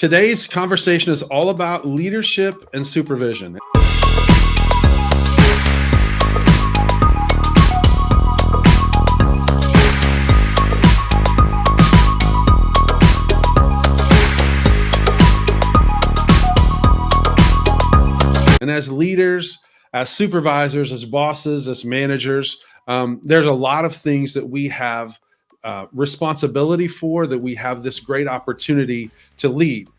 Today's conversation is all about leadership and supervision. And as leaders, as supervisors, as bosses, as managers, there's a lot of things that we have responsibility for, that we have this great opportunity to lead.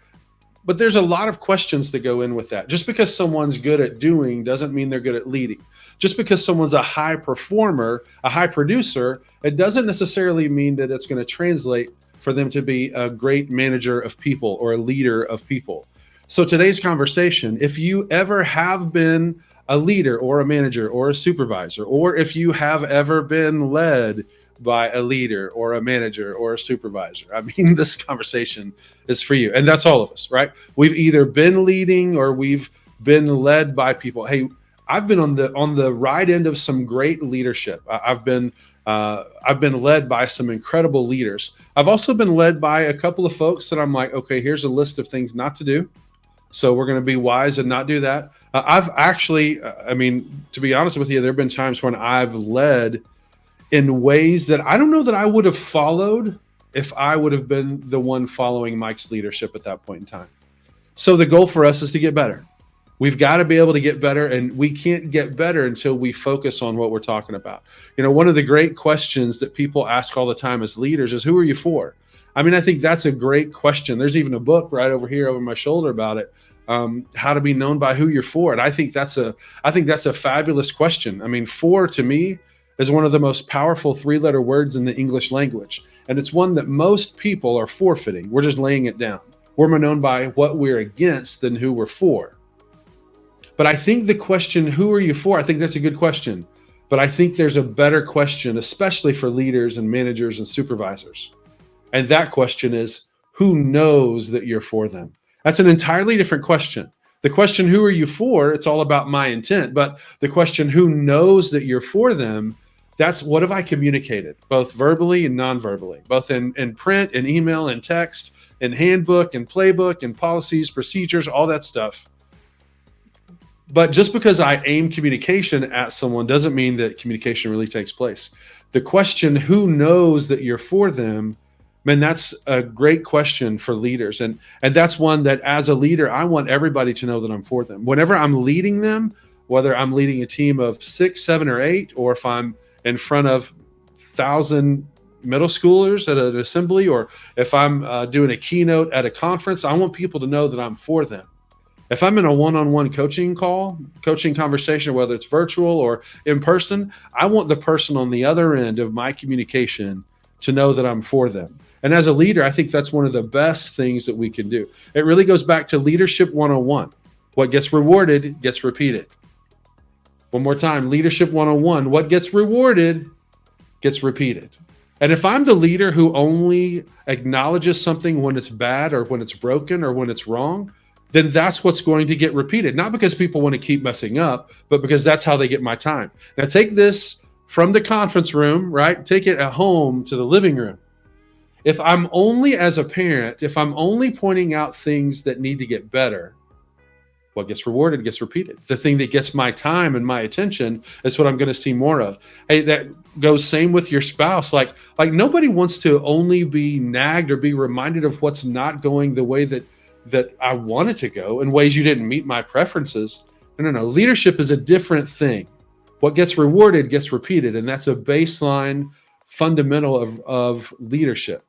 But there's a lot of questions that go in with that. Just because someone's good at doing doesn't mean they're good at leading. Just because someone's a high performer, a high producer, it doesn't necessarily mean that it's going to translate for them to be a great manager of people or a leader of people. So today's conversation, if you ever have been a leader or a manager or a supervisor, or if you have ever been led by a leader or a manager or a supervisor, I mean, this conversation is for you. And that's all of us, right? We've either been leading or we've been led by people. Hey, I've been on the right end of some great leadership. I've been led by some incredible leaders. I've also been led by a couple of folks that I'm like, okay, here's a list of things not to do. So we're going to be wise and not do that. I've actually, to be honest with you, there have been times when I've led in ways that I don't know that I would have followed if I would have been the one following Mike's leadership at that point in time. So the goal for us is to get better. We've got to be able to get better, and we can't get better until we focus on what we're talking about. You know, one of the great questions that people ask all the time as leaders is, who are you for? I mean, I think that's a great question. There's even a book right over here over my shoulder about it, how to be known by who you're for. And I think that's a fabulous question. I mean, for to me is one of the most powerful three-letter words in the English language. And it's one that most people are forfeiting. We're just laying it down. We're more known by what we're against than who we're for. But I think the question, who are you for? I think that's a good question. But I think there's a better question, especially for leaders and managers and supervisors. And that question is, who knows that you're for them? That's an entirely different question. The question, who are you for? It's all about my intent. But the question, who knows that you're for them? That's what have I communicated, both verbally and non-verbally, both in print and email and text and handbook and playbook and policies, procedures, all that stuff. But just because I aim communication at someone doesn't mean that communication really takes place. The question, who knows that you're for them? Man, that's a great question for leaders. And that's one that as a leader, I want everybody to know that I'm for them. Whenever I'm leading them, whether I'm leading a team of 6, 7, or 8, or if I'm in front of 1,000 middle schoolers at an assembly, or if I'm doing a keynote at a conference, I want people to know that I'm for them. If I'm in a one-on-one coaching conversation, whether it's virtual or in person, I want the person on the other end of my communication to know that I'm for them. And as a leader, I think that's one of the best things that we can do. It really goes back to Leadership 101. What gets rewarded gets repeated. One more time, Leadership 101. What gets rewarded gets repeated. And if I'm the leader who only acknowledges something when it's bad or when it's broken or when it's wrong, then that's what's going to get repeated. Not because people want to keep messing up, but because that's how they get my time. Now take this from the conference room, right? Take it at home to the living room. If I'm only, as a parent, if I'm only pointing out things that need to get better, what gets rewarded gets repeated. The thing that gets my time and my attention is what I'm going to see more of. Hey, that goes same with your spouse. Like nobody wants to only be nagged or be reminded of what's not going the way that I want it to go in ways you didn't meet my preferences. No. Leadership is a different thing. What gets rewarded gets repeated. And that's a baseline fundamental of leadership.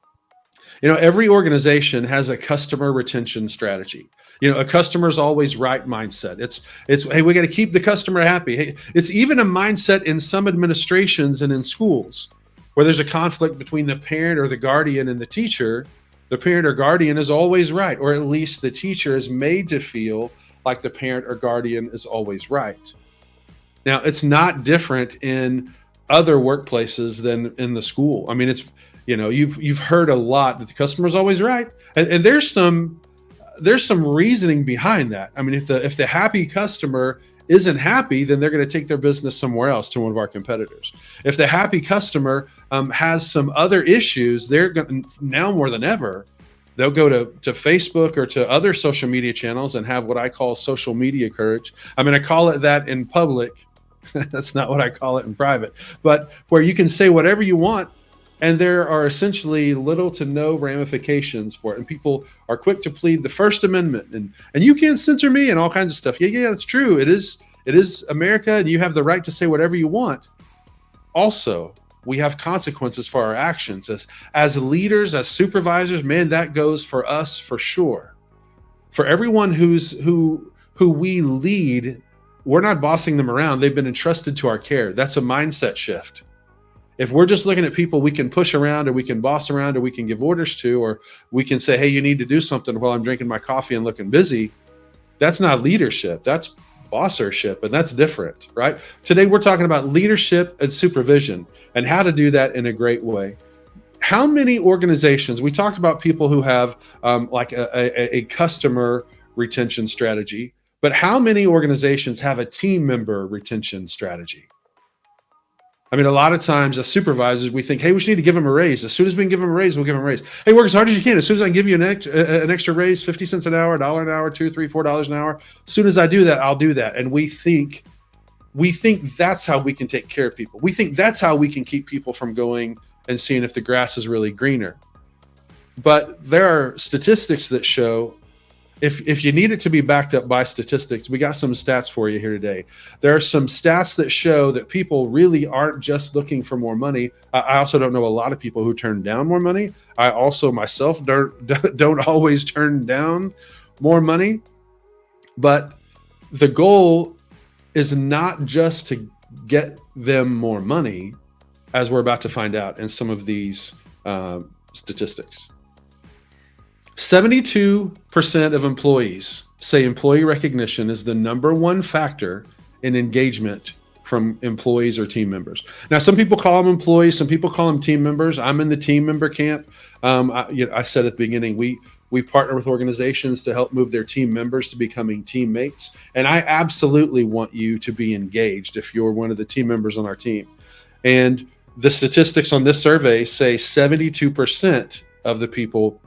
You know, every organization has a customer retention strategy. You know, a customer's always right mindset. It's hey, we got to keep the customer happy. Hey, it's even a mindset in some administrations and in schools where there's a conflict between the parent or the guardian and the teacher. The parent or guardian is always right, or at least the teacher is made to feel like the parent or guardian is always right. Now, it's not different in other workplaces than in the school. I mean, it's, you know, you've heard a lot that the customer's always right, and there's some reasoning behind that. I mean, if the happy customer isn't happy, then they're going to take their business somewhere else to one of our competitors. If the happy customer has some other issues, they're going to, now more than ever, They'll go to Facebook or to other social media channels and have what I call social media courage. I mean, I call it that in public. That's not what I call it in private, but where you can say whatever you want, and there are essentially little to no ramifications for it. And people are quick to plead the First Amendment, and you can't censor me and all kinds of stuff. Yeah, that's true. It is America, and you have the right to say whatever you want. Also, we have consequences for our actions as leaders, as supervisors. Man, that goes for us for sure. For everyone who we lead, we're not bossing them around. They've been entrusted to our care. That's a mindset shift. If we're just looking at people we can push around, or we can boss around, or we can give orders to, or we can say, hey, you need to do something while I'm drinking my coffee and looking busy, that's not leadership. That's bossership, and that's different, right? Today, we're talking about leadership and supervision and how to do that in a great way. How many organizations, we talked about people who have like a customer retention strategy, but how many organizations have a team member retention strategy? I mean, a lot of times as supervisors, we think, hey, we should need to give them a raise. As soon as we can give them a raise, we'll give them a raise. Hey, work as hard as you can. As soon as I can give you an extra raise, 50 cents an hour, $1 an hour, $2, $3, $4 an hour. As soon as I do that, I'll do that. And we think that's how we can take care of people. We think that's how we can keep people from going and seeing if the grass is really greener. But there are statistics that show, if you need it to be backed up by statistics, we got some stats for you here today. There are some stats that show that people really aren't just looking for more money. I also don't know a lot of people who turn down more money. I also myself don't always turn down more money. But the goal is not just to get them more money, as we're about to find out in some of these statistics. 72% of employees say employee recognition is the number one factor in engagement from employees or team members. Now, some people call them employees, some people call them team members. I'm in the team member camp. I said at the beginning, we partner with organizations to help move their team members to becoming teammates. And I absolutely want you to be engaged if you're one of the team members on our team. And the statistics on this survey say 72% of the people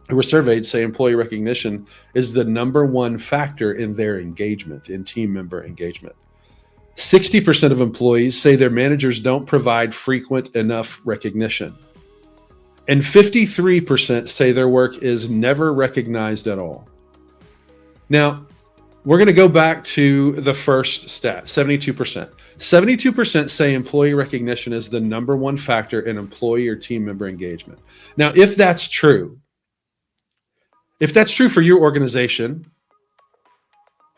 who were surveyed say employee recognition is the number one factor in their engagement, in team member engagement. 60% of employees say their managers don't provide frequent enough recognition. And 53% say their work is never recognized at all. Now, we're going to go back to the first stat, 72%. 72% say employee recognition is the number one factor in employee or team member engagement. Now, if that's true for your organization,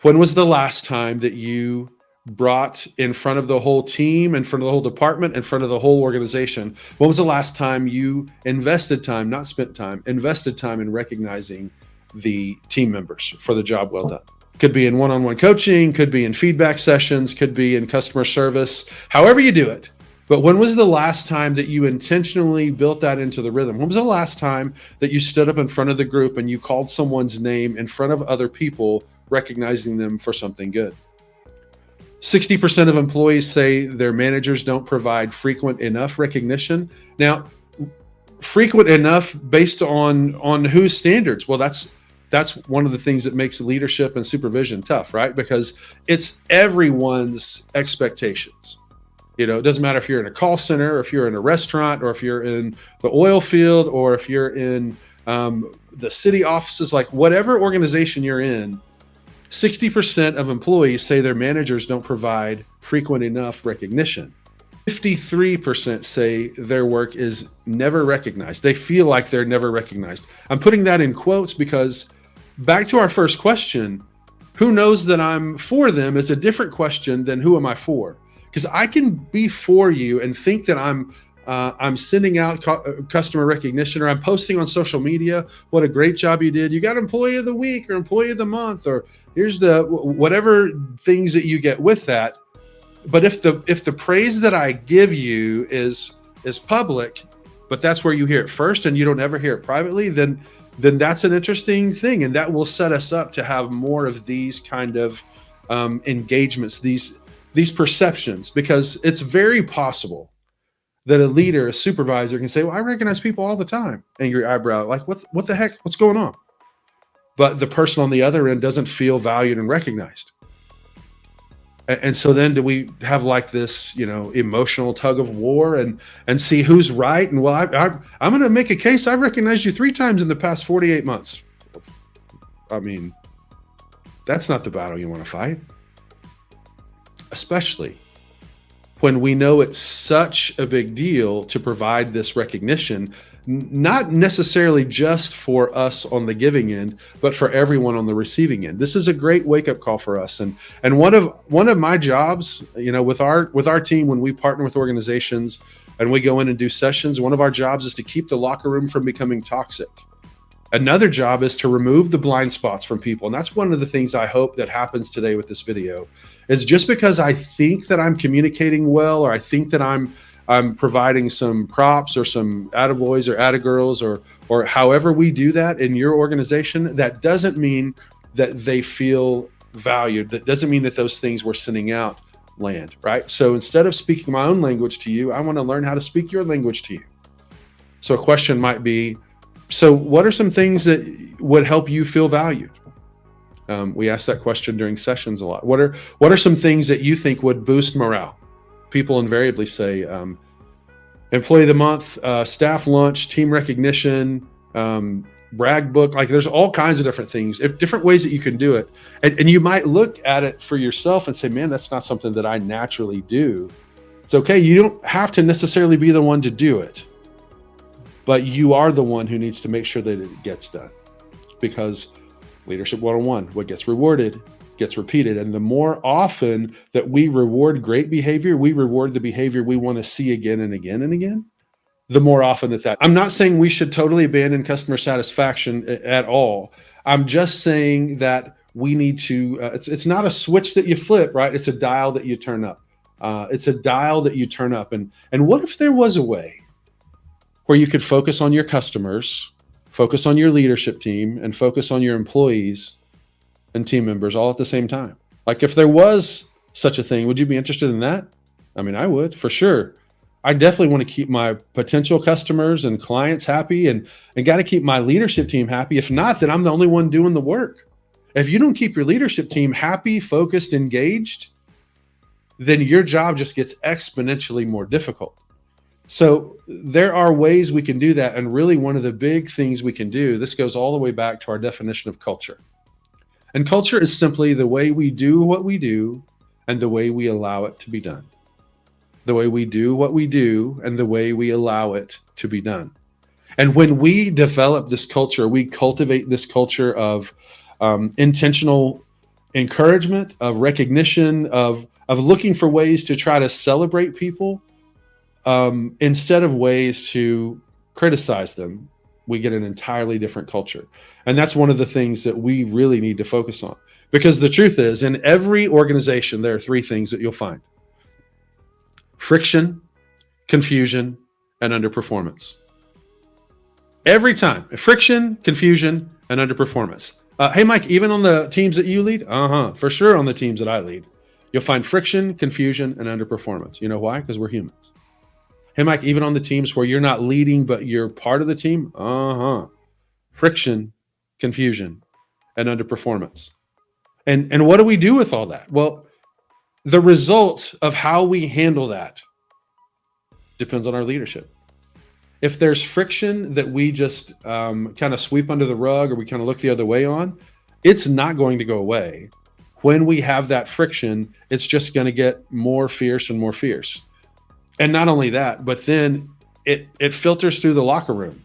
when was the last time that you brought in front of the whole team, in front of the whole department, in front of the whole organization? When was the last time you invested time, not spent time, invested time in recognizing the team members for the job well done? Could be in one-on-one coaching, could be in feedback sessions, could be in customer service, however you do it. But when was the last time that you intentionally built that into the rhythm? When was the last time that you stood up in front of the group and you called someone's name in front of other people, recognizing them for something good? 60% of employees say their managers don't provide frequent enough recognition. Now, frequent enough based on whose standards? Well, that's one of the things that makes leadership and supervision tough, right? Because it's everyone's expectations. You know, it doesn't matter if you're in a call center, or if you're in a restaurant, or if you're in the oil field, or if you're in the city offices, like whatever organization you're in, 60% of employees say their managers don't provide frequent enough recognition. 53% say their work is never recognized. They feel like they're never recognized. I'm putting that in quotes because back to our first question, who knows that I'm for them is a different question than who am I for? Because I can be for you and think that I'm sending out customer recognition, or I'm posting on social media what a great job you did. You got employee of the week or employee of the month, or here's the whatever things that you get with that. But if the praise that I give you is public, but that's where you hear it first and you don't ever hear it privately, then that's an interesting thing, and that will set us up to have more of these kind of engagements, these perceptions, because it's very possible. that a leader, a supervisor can say, well, I recognize people all the time. Angry eyebrow, like, what the heck? What's going on? But the person on the other end doesn't feel valued and recognized. And so then do we have like this, emotional tug of war and see who's right? And well, I'm going to make a case. I recognized you 3 times in the past 48 months. I mean, that's not the battle you want to fight, especially when we know it's such a big deal to provide this recognition, not necessarily just for us on the giving end, but for everyone on the receiving end. This is a great wake-up call for us. And one of my jobs, with our team, when we partner with organizations and we go in and do sessions, one of our jobs is to keep the locker room from becoming toxic. Another job is to remove the blind spots from people. And that's one of the things I hope that happens today with this video, is just because I think that I'm communicating well, or I think that I'm providing some props or some attaboys or attagirls or however we do that in your organization, that doesn't mean that they feel valued. That doesn't mean that those things we're sending out land, right? So instead of speaking my own language to you, I want to learn how to speak your language to you. So a question might be, so what are some things that would help you feel valued? We ask that question during sessions a lot. What are some things that you think would boost morale? People invariably say employee of the month, staff lunch, team recognition, brag book. Like, there's all kinds of different things, different ways that you can do it. And you might look at it for yourself and say, man, that's not something that I naturally do. It's okay. You don't have to necessarily be the one to do it, but you are the one who needs to make sure that it gets done. Because Leadership 101, what gets rewarded gets repeated. And the more often that we reward great behavior, we reward the behavior we want to see again and again and again, the more often that. I'm not saying we should totally abandon customer satisfaction at all. I'm just saying that we need to, it's not a switch that you flip, right? It's a dial that you turn up. It's a dial that you turn up. And what if there was a way where you could focus on your customers, focus on your leadership team, and focus on your employees and team members all at the same time? Like, if there was such a thing, would you be interested in that? I mean, I would, for sure. I definitely want to keep my potential customers and clients happy, and got to keep my leadership team happy. If not, then I'm the only one doing the work. If you don't keep your leadership team happy, focused, engaged, then your job just gets exponentially more difficult. So there are ways we can do that. And really, one of the big things we can do, this goes all the way back to our definition of culture. And culture is simply the way we do what we do and the way we allow it to be done. The way we do what we do and the way we allow it to be done. And when we develop this culture, we cultivate this culture of intentional encouragement, of recognition, of looking for ways to try to celebrate people instead of ways to criticize them. We get an entirely different culture. And that's one of the things that we really need to focus on. Because the truth is, in every organization, there are 3 things that you'll find: friction, confusion, and underperformance. Every time, friction, confusion, and underperformance. Hey, Mike, even on the teams that you lead? For sure on the teams that I lead, you'll find friction, confusion, and underperformance. You know why? Because we're humans. Hey, Mike, even on the teams where you're not leading, but you're part of the team? Friction, confusion, and underperformance. And what do we do with all that? Well, the result of how we handle that depends on our leadership. If there's friction that we just kind of sweep under the rug, or we kind of look the other way on, it's not going to go away. When we have that friction, it's just going to get more fierce and more fierce. And not only that, but then it filters through the locker room.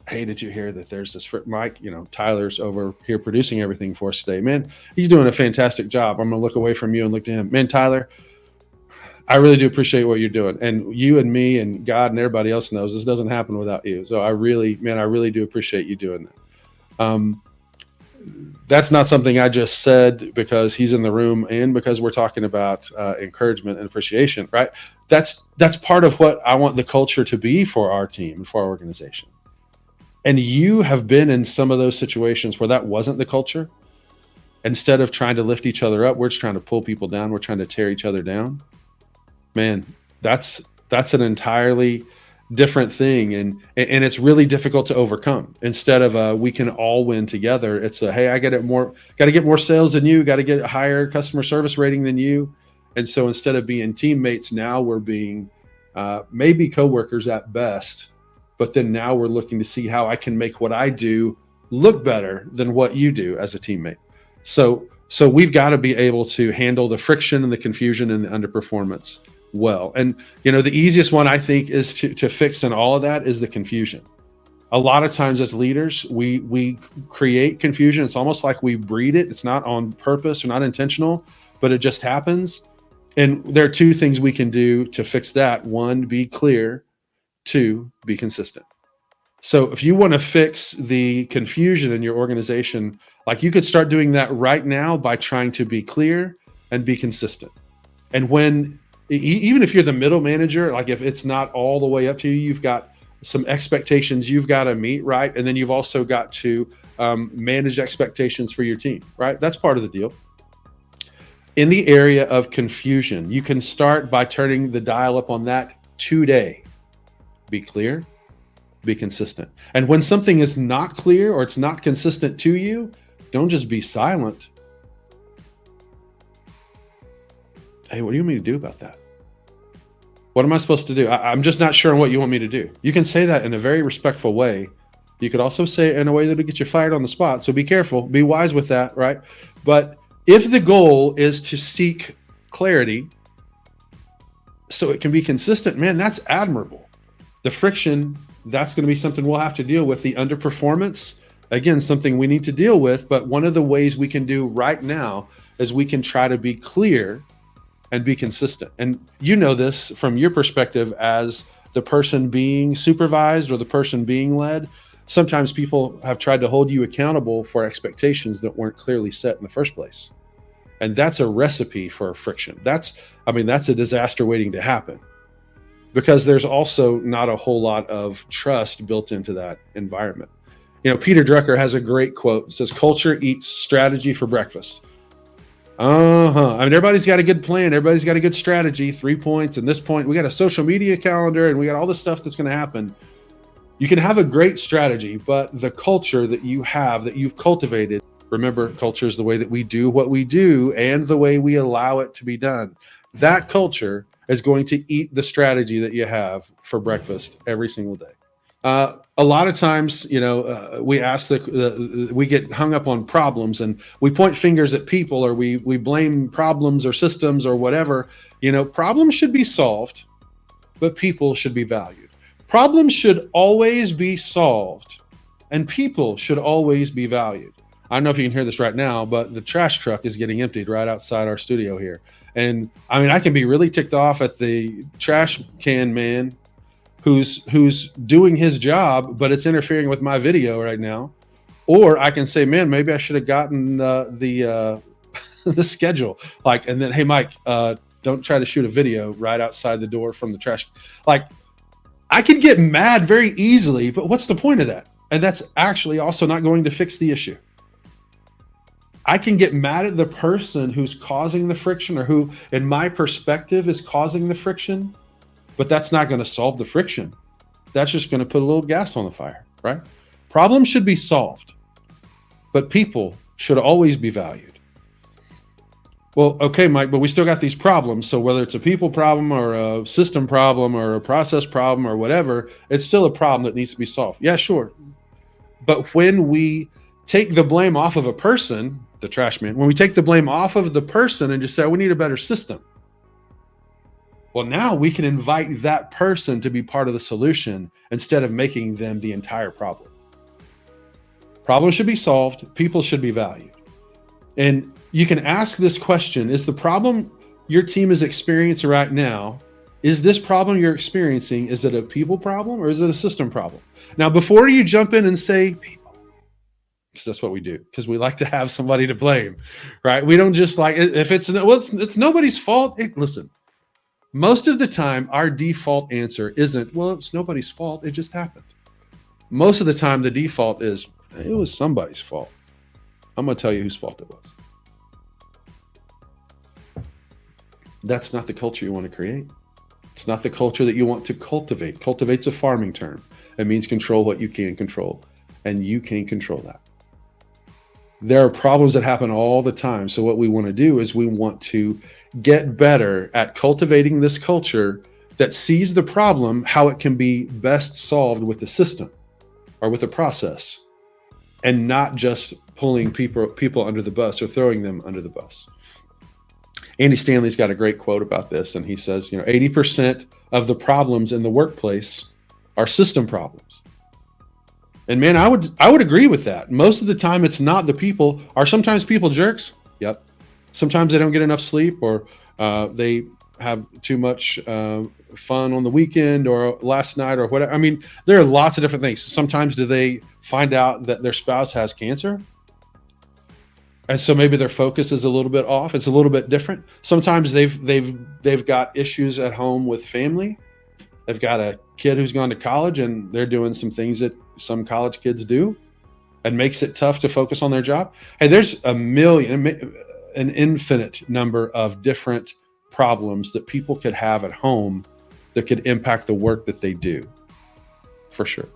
Hey, did you hear that there's this Mike, Tyler's over here producing everything for us today. Man, he's doing a fantastic job. I'm going to look away from you and look to him. Man, Tyler, I really do appreciate what you're doing. And you and me and God and everybody else knows this doesn't happen without you. So I really do appreciate you doing that. That's not something I just said because he's in the room and because we're talking about encouragement and appreciation, right? That's part of what I want the culture to be for our team, for our organization. And you have been in some of those situations where that wasn't the culture. Instead of trying to lift each other up, we're just trying to pull people down. We're trying to tear each other down. Man, that's That's an entirely different thing, and it's really difficult to overcome. Instead of we can all win together, it's a, hey, I got to get more sales than you, got to get a higher customer service rating than you. And so instead of being teammates, now we're being maybe coworkers at best, but then now we're looking to see how I can make what I do look better than what you do as a teammate. So we've got to be able to handle the friction and the confusion and the underperformance well. And the easiest one I think is to fix in all of that is the confusion. A lot of times as leaders, we create confusion. It's almost like we breed it. It's not on purpose or not intentional, but it just happens. And there are two things we can do to fix that. One, be clear. Two, be consistent. So if you want to fix the confusion in your organization, like you could start doing that right now by trying to be clear and be consistent. And when, even if you're the middle manager, like if it's not all the way up to you, you've got some expectations you've got to meet, right? And then you've also got to manage expectations for your team, right? That's part of the deal. In the area of confusion, you can start by turning the dial up on that today. Be clear, be consistent. And when something is not clear or it's not consistent to you, don't just be silent. Hey, what do you want me to do about that? What am I supposed to do? I'm just not sure on what you want me to do. You can say that in a very respectful way. You could also say it in a way that will get you fired on the spot. So be careful, be wise with that, right? But if the goal is to seek clarity so it can be consistent, man, that's admirable. The friction, that's going to be something we'll have to deal with. The underperformance, again, something we need to deal with. But one of the ways we can do right now is we can try to be clear and be consistent. And you know this from your perspective as the person being supervised or the person being led. Sometimes people have tried to hold you accountable for expectations that weren't clearly set in the first place. And that's a recipe for friction. That's a disaster waiting to happen, because there's also not a whole lot of trust built into that environment. Peter Drucker has a great quote. It says, culture eats strategy for breakfast. Everybody's got a good plan. Everybody's got a good strategy, 3 points. And this point, we got a social media calendar and we got all this stuff that's going to happen. You can have a great strategy, but the culture that you have, that you've cultivated, remember, culture is the way that we do what we do and the way we allow it to be done. That culture is going to eat the strategy that you have for breakfast every single day. A lot of times, we ask we get hung up on problems and we point fingers at people, or we blame problems or systems or whatever. Problems should be solved, but people should be valued. Problems should always be solved, and people should always be valued. I don't know if you can hear this right now, but the trash truck is getting emptied right outside our studio here. And I can be really ticked off at the trash can man who's doing his job, but it's interfering with my video right now. Or I can say, man, maybe I should have gotten the schedule. And then, hey, Mike, don't try to shoot a video right outside the door from the trash. I could get mad very easily, but what's the point of that? And that's actually also not going to fix the issue. I can get mad at the person who's causing the friction, or who, in my perspective, is causing the friction, but that's not going to solve the friction. That's just going to put a little gas on the fire, right? Problems should be solved, but people should always be valued. Well, okay, Mike, but we still got these problems. So whether it's a people problem or a system problem or a process problem or whatever, it's still a problem that needs to be solved. Yeah, sure. But when we take the blame off of a person, the trash man, when we take the blame off of the person and just say, we need a better system. Well, now we can invite that person to be part of the solution instead of making them the entire problem. Problems should be solved. People should be valued. And you can ask this question: is the problem your team is experiencing right now, is this problem you're experiencing, is it a people problem or is it a system problem? Now, before you jump in and say people, because that's what we do, because we like to have somebody to blame, right? We don't just if it's nobody's fault. Listen, most of the time, our default answer isn't, well, it's nobody's fault, it just happened. Most of the time, the default is, it was somebody's fault. I'm going to tell you whose fault it was. That's not the culture you want to create. It's not the culture that you want to cultivate. Cultivate's a farming term. It means control what you can control, and you can't control that. There are problems that happen all the time. So what we want to do is we want to get better at cultivating this culture that sees the problem, how it can be best solved with the system or with a process, and not just pulling people under the bus or throwing them under the bus. Andy Stanley's got a great quote about this, and he says, 80% of the problems in the workplace are system problems. And man, I would agree with that. Most of the time, it's not the people. Are sometimes people jerks? Yep. Sometimes they don't get enough sleep, or they have too much fun on the weekend or last night or whatever. I mean, there are lots of different things. Sometimes do they find out that their spouse has cancer? And so maybe their focus is a little bit off. It's a little bit different. Sometimes they've got issues at home with family. They've got a kid who's gone to college and they're doing some things that some college kids do and makes it tough to focus on their job. Hey, there's an infinite number of different problems that people could have at home that could impact the work that they do, for sure.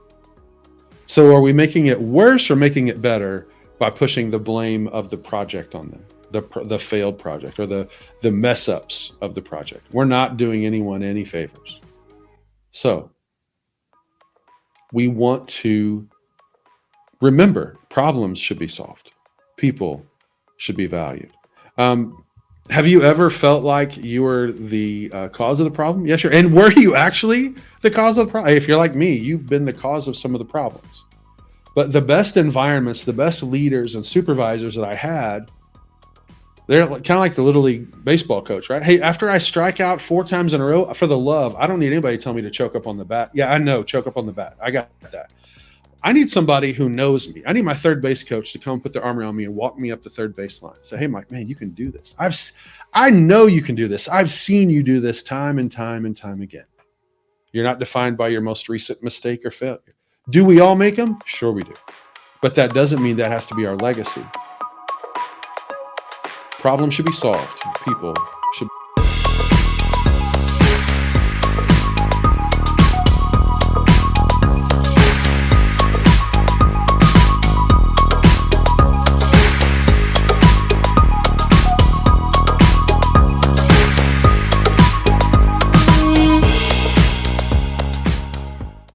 So are we making it worse or making it better by pushing the blame of the project on them, the failed project or the mess ups of the project? We're not doing anyone any favors. So we want to remember problems should be solved. People should be valued. Have you ever felt like you were the cause of the problem? Yeah, sure. And were you actually the cause of the problem? If you're like me, you've been the cause of some of the problems. But the best environments, the best leaders and supervisors that I had, they're kind of like the Little League baseball coach, right? Hey, after I strike out 4 times in a row, for the love, I don't need anybody to tell me to choke up on the bat. Yeah, I know, choke up on the bat. I got that. I need somebody who knows me. I need my third base coach to come put their arm around me and walk me up the third baseline. Say, hey, Mike, man, you can do this. I know you can do this. I've seen you do this time and time and time again. You're not defined by your most recent mistake or failure. Do we all make them? Sure we do. But that doesn't mean that has to be our legacy. Problems should be solved. People